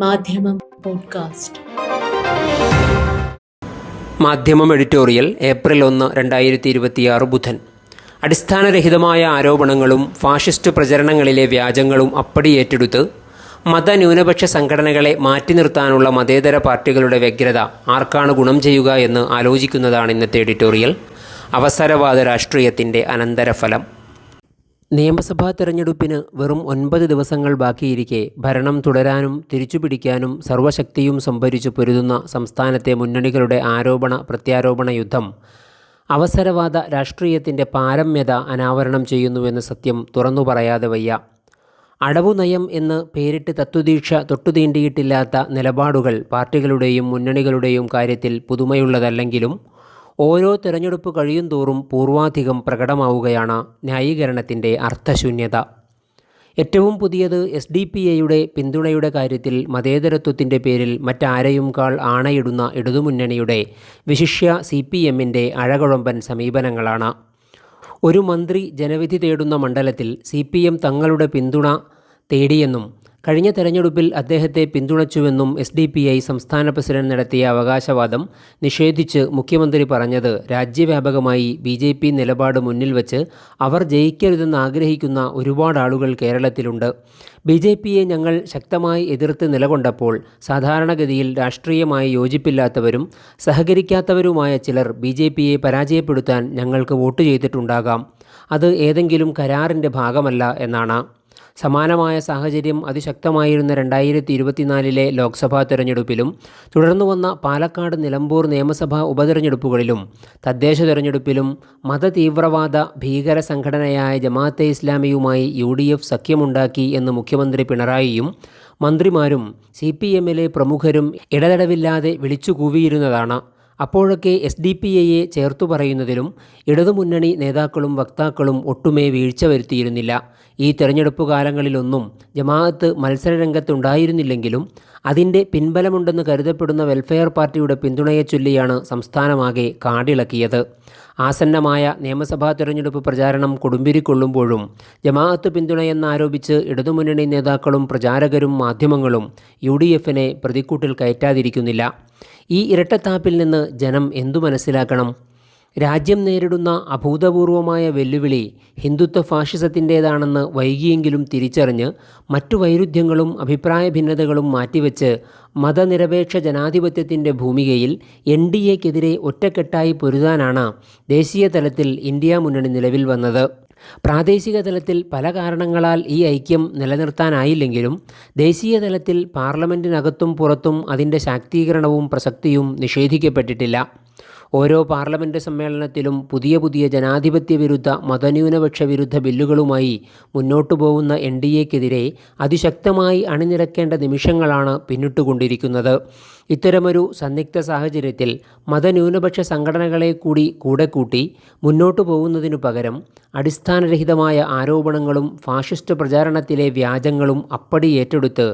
മാധ്യമം പോഡ്കാസ്റ്റ്. മാധ്യമം editorial April 1, 2026 ബുധൻ. അടിസ്ഥാനരഹിതമായ ആരോപണങ്ങളും ഫാഷിസ്റ്റ് പ്രചരണങ്ങളിലെ വ്യാജങ്ങളും അപ്പടിയേറ്റെടുത്ത് മതന്യൂനപക്ഷ സംഘടനകളെ മാറ്റി നിർത്താനുള്ള മതേതര പാർട്ടികളുടെ വ്യഗ്രത ആർക്കാണ് ഗുണം ചെയ്യുക എന്ന് ആലോചിക്കുന്നതാണ് ഇന്നത്തെ എഡിറ്റോറിയൽ. അവസരവാദ രാഷ്ട്രീയത്തിൻ്റെ അനന്തരഫലം. നിയമസഭാ തെരഞ്ഞെടുപ്പിന് വെറും 9 ദിവസങ്ങൾ ബാക്കിയിരിക്കെ ഭരണം തുടരാനും തിരിച്ചുപിടിക്കാനും സർവശക്തിയും സംഭരിച്ചു പൊരുതുന്ന സംസ്ഥാനത്തെ മുന്നണികളുടെ പ്രത്യാരോപണ യുദ്ധം അവസരവാദ രാഷ്ട്രീയത്തിൻ്റെ പാരമ്യത അനാവരണം ചെയ്യുന്നുവെന്ന സത്യം തുറന്നു പറയാതെ വയ്യ. അടവുനയം എന്ന് പേരിട്ട് തത്വദീക്ഷ തൊട്ടുതീണ്ടിയിട്ടില്ലാത്ത നിലപാടുകൾ പാർട്ടികളുടെയും മുന്നണികളുടെയും കാര്യത്തിൽ പുതുമയുള്ളതല്ലെങ്കിലും ഓരോ തെരഞ്ഞെടുപ്പ് കഴിയുന്തോറും പൂർവാധികം പ്രകടമാവുകയാണ് ന്യായീകരണത്തിൻ്റെ അർത്ഥശൂന്യത. ഏറ്റവും പുതിയത് SDPIയുടെ പിന്തുണയുടെ കാര്യത്തിൽ മതേതരത്വത്തിൻ്റെ പേരിൽ മറ്റാരെയുംകാൾ ആണയിടുന്ന ഇടതുമുന്നണിയുടെ വിശിഷ്യ CPMൻ്റെ അഴകുഴമ്പൻ സമീപനങ്ങളാണ്. ഒരു മന്ത്രി ജനവിധി തേടുന്ന മണ്ഡലത്തിൽ CPM തങ്ങളുടെ പിന്തുണ തേടിയെന്നും കഴിഞ്ഞ തെരഞ്ഞെടുപ്പിൽ അദ്ദേഹത്തെ പിന്തുണച്ചുവെന്നും SDPI സംസ്ഥാന പ്രസിഡന്റ് നടത്തിയ അവകാശവാദം നിഷേധിച്ച് മുഖ്യമന്ത്രി പറഞ്ഞത് രാജ്യവ്യാപകമായി BJP നിലപാട് മുന്നിൽ വച്ച് അവർ ജയിക്കരുതെന്ന് ആഗ്രഹിക്കുന്ന ഒരുപാട് ആളുകൾ കേരളത്തിലുണ്ട്. BJPയെ ഞങ്ങൾ ശക്തമായി എതിർത്ത് നിലകൊണ്ടപ്പോൾ സാധാരണഗതിയിൽ രാഷ്ട്രീയമായി യോജിപ്പില്ലാത്തവരും സഹകരിക്കാത്തവരുമായ ചിലർ BJPയെ പരാജയപ്പെടുത്താൻ ഞങ്ങൾക്ക് വോട്ട് ചെയ്തിട്ടുണ്ടാകാം. അത് ഏതെങ്കിലും കരാറിൻ്റെ ഭാഗമല്ല എന്നാണ്. സമാനമായ സാഹചര്യം അതിശക്തമായിരുന്ന 2024 ലോക്സഭാ തെരഞ്ഞെടുപ്പിലും തുടർന്നു വന്ന പാലക്കാട്, നിലമ്പൂർ നിയമസഭാ ഉപതെരഞ്ഞെടുപ്പുകളിലും തദ്ദേശ തെരഞ്ഞെടുപ്പിലും മതതീവ്രവാദ ഭീകര സംഘടനയായ ജമാഅത്തെ ഇസ്ലാമിയുമായി UDF സഖ്യമുണ്ടാക്കി എന്ന് മുഖ്യമന്ത്രി പിണറായിയും മന്ത്രിമാരും CPMലെ പ്രമുഖരും ഇടതടവില്ലാതെ വിളിച്ചു കൂവിയിരുന്നതാണ്. അപ്പോഴൊക്കെ SDPIയെ ചേർത്തു പറയുന്നതിലും ഇടതുമുന്നണി നേതാക്കളും വക്താക്കളും ഒട്ടുമേ വീഴ്ച വരുത്തിയിരുന്നില്ല. ഈ തെരഞ്ഞെടുപ്പ് കാലങ്ങളിലൊന്നും ജമാഅത്ത് മത്സരരംഗത്തുണ്ടായിരുന്നില്ലെങ്കിലും അതിൻ്റെ പിൻബലമുണ്ടെന്ന് കരുതപ്പെടുന്ന വെൽഫെയർ പാർട്ടിയുടെ പിന്തുണയെ ചൊല്ലിയാണ് സംസ്ഥാനമാകെ കാടിളക്കിയത്. ആസന്നമായ നിയമസഭാ തെരഞ്ഞെടുപ്പ് പ്രചാരണം കൊടുമ്പിരിക്കൊള്ളുമ്പോഴും ജമാഅത്ത് പിന്തുണയെന്നാരോപിച്ച് ഇടതുമുന്നണി നേതാക്കളും പ്രചാരകരും മാധ്യമങ്ങളും UDFനെ പ്രതിക്കൂട്ടിൽ കയറ്റാതിരിക്കുന്നില്ല. ഈ ഇരട്ടത്താപ്പിൽ നിന്ന് ജനം എന്തു മനസ്സിലാക്കണം? രാജ്യം നേരിടുന്ന അഭൂതപൂർവമായ വെല്ലുവിളി ഹിന്ദുത്വ ഫാഷിസത്തിൻ്റേതാണെന്ന് വൈകിയെങ്കിലും തിരിച്ചറിഞ്ഞ് മറ്റു വൈരുദ്ധ്യങ്ങളും അഭിപ്രായ ഭിന്നതകളും മാറ്റിവെച്ച് മതനിരപേക്ഷ ജനാധിപത്യത്തിൻ്റെ ഭൂമികയിൽ NDAക്കെതിരെ ഒറ്റക്കെട്ടായി പൊരുതാനാണ് ദേശീയ തലത്തിൽ ഇന്ത്യ മുന്നണി നിലവിൽ വന്നത്. പ്രാദേശിക തലത്തിൽ പല കാരണങ്ങളാൽ ഈ ഐക്യം നിലനിർത്താനായില്ലെങ്കിലും ദേശീയ തലത്തിൽ പാർലമെൻറ്റിനകത്തും പുറത്തും അതിൻ്റെ ശാക്തീകരണവും പ്രസക്തിയും നിഷേധിക്കപ്പെട്ടിട്ടില്ല. ഓരോ പാർലമെൻറ്റ് സമ്മേളനത്തിലും പുതിയ ജനാധിപത്യ വിരുദ്ധ മതന്യൂനപക്ഷ വിരുദ്ധ ബില്ലുകളുമായി മുന്നോട്ടു പോകുന്ന NDAക്കെതിരെ അതിശക്തമായി അണിനിരക്കേണ്ട നിമിഷങ്ങളാണ് പിന്നിട്ടുകൊണ്ടിരിക്കുന്നത്. ഇത്തരമൊരു സന്നിഗ്ധ സാഹചര്യത്തിൽ മതന്യൂനപക്ഷ സംഘടനകളെ കൂടെ കൂട്ടി മുന്നോട്ടു പോകുന്നതിനു പകരം അടിസ്ഥാനരഹിതമായ ആരോപണങ്ങളും ഫാഷിസ്റ്റ് പ്രചാരണത്തിലെ വ്യാജങ്ങളും അപ്പടി ഏറ്റെടുത്ത്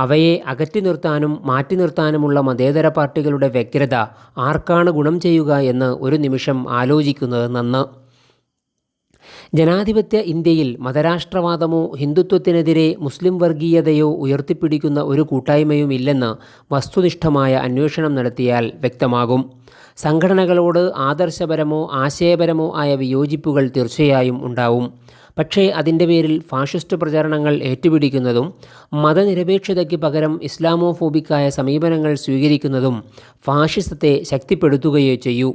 അവയെ അകറ്റി നിർത്താനും മാറ്റി നിർത്താനുമുള്ള മതേതര പാർട്ടികളുടെ വ്യഗ്രത ആർക്കാണ് ഗുണം ചെയ്യുക എന്ന് ഒരു നിമിഷം ആലോചിക്കുന്നത് നന്ന്. ജനാധിപത്യ ഇന്ത്യയിൽ മതരാഷ്ട്രവാദമോ ഹിന്ദുത്വത്തിനെതിരെ മുസ്ലിം വർഗീയതയോ ഉയർത്തിപ്പിടിക്കുന്ന ഒരു കൂട്ടായ്മയും ഇല്ലെന്ന് വസ്തുനിഷ്ഠമായ അന്വേഷണം നടത്തിയാൽ വ്യക്തമാകും. സംഘടനകളോട് ആദർശപരമോ ആശയപരമോ ആയ വിയോജിപ്പുകൾ തീർച്ചയായും ഉണ്ടാവും. പക്ഷേ അതിൻ്റെ പേരിൽ ഫാഷിസ്റ്റ് പ്രചാരണങ്ങൾ ഏറ്റുപിടിക്കുന്നതും മതനിരപേക്ഷതയ്ക്ക് പകരം ഇസ്ലാമോഫോബിക്കായ സമീപനങ്ങൾ സ്വീകരിക്കുന്നതും ഫാഷിസത്തെ ശക്തിപ്പെടുത്തുകയേ ചെയ്യൂ.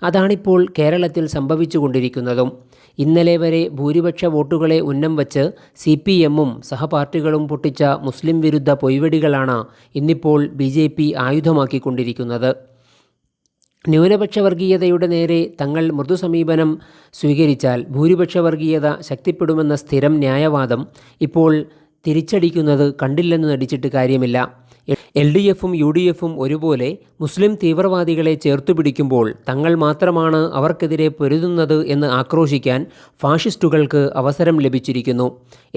അതാണിപ്പോൾ കേരളത്തിൽ സംഭവിച്ചുകൊണ്ടിരിക്കുന്നതും. ഇന്നലെ വരെ ഭൂരിപക്ഷ വോട്ടുകളെ ഉന്നം വച്ച് CPMും സഹപാർട്ടികളും പൊട്ടിച്ച മുസ്ലിം വിരുദ്ധ പൊയ്വെടികളാണ് ഇന്നിപ്പോൾ BJP ആയുധമാക്കിക്കൊണ്ടിരിക്കുന്നത്. ന്യൂനപക്ഷ വർഗീയതയുടെ നേരെ തങ്ങൾ മൃദു സമീപനം സ്വീകരിച്ചാൽ ഭൂരിപക്ഷ വർഗീയത ശക്തിപ്പെടുമെന്ന സ്ഥിരം ന്യായവാദം ഇപ്പോൾ തിരിച്ചടിക്കുന്നത് കണ്ടില്ലെന്ന് നടിച്ചിട്ട് കാര്യമില്ല. LDFും UDFും ഒരുപോലെ മുസ്ലിം തീവ്രവാദികളെ ചേർത്തുപിടിക്കുമ്പോൾ തങ്ങൾ മാത്രമാണ് അവർക്കെതിരെ പൊരുതുന്നത് എന്ന് ആക്രോശിക്കാൻ ഫാഷിസ്റ്റുകൾക്ക് അവസരം ലഭിച്ചിരിക്കുന്നു.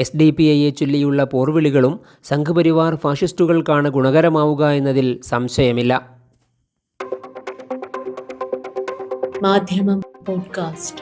SDPIയെ ചൊല്ലിയുള്ള പോർവിളികളും സംഘപരിവാർ ഫാഷിസ്റ്റുകൾക്കാണ് ഗുണകരമാവുക എന്നതിൽ സംശയമില്ല. മാധ്യമം പോഡ്കാസ്റ്റ്.